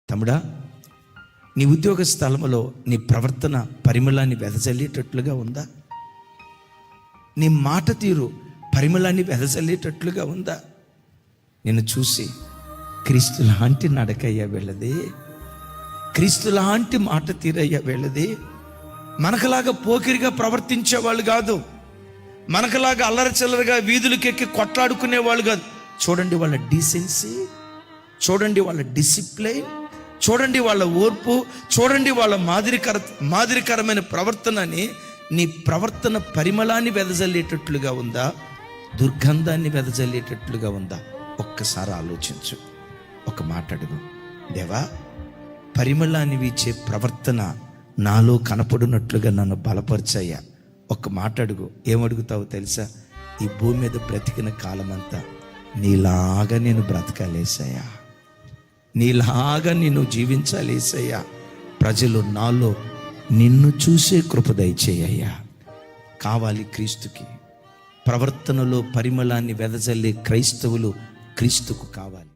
తమ్ముడా, నీ ఉద్యోగ స్థలంలో నీ ప్రవర్తన పరిమళాన్ని వెదజల్లేటట్లుగా ఉందా? నీ మాట తీరు పరిమళాన్ని వెదజల్లేటట్లుగా ఉందా? నిన్ను చూసి క్రీస్తు లాంటి నడకయ్యా వెళ్ళదే, క్రీస్తు లాంటి మాట తీరయ్యా వెళ్ళదే. మనకలాగా పోకిరిగా ప్రవర్తించేవాళ్ళు కాదు, మనకలాగా అల్లరచిల్లరగా వీధులకెక్కి కొట్లాడుకునే వాళ్ళు కాదు. చూడండి వాళ్ళ డీసెన్సీ, చూడండి వాళ్ళ డిసిప్లైన్, చూడండి వాళ్ళ ఓర్పు, చూడండి వాళ్ళ మాదిరికరమైన ప్రవర్తనని. నీ ప్రవర్తన పరిమళాన్ని వెదజల్లేటట్లుగా ఉందా, దుర్గంధాన్ని వెదజల్లేటట్లుగా ఉందా? ఒక్కసారి ఆలోచించు. ఒక మాట అడుగు, దేవా, పరిమళాన్ని వీచే ప్రవర్తన నాలో కనపడినట్లుగా నన్ను బలపరిచాయా. ఒక మాట అడుగు. ఏమడుగుతావో తెలుసా? ఈ భూమి మీద బ్రతికిన కాలమంతా నీలాగా నేను బ్రతకాలేసయ్యా, నీలాగా నేను జీవించాలేసయ్యా. ప్రజలు నాలో నిన్ను చూసే కృప దయచేయ్యా. కావాలి క్రీస్తుకి. ప్రవర్తనలో పరిమళాన్ని వెదజల్లే క్రైస్తవులు క్రీస్తుకు కావాలి.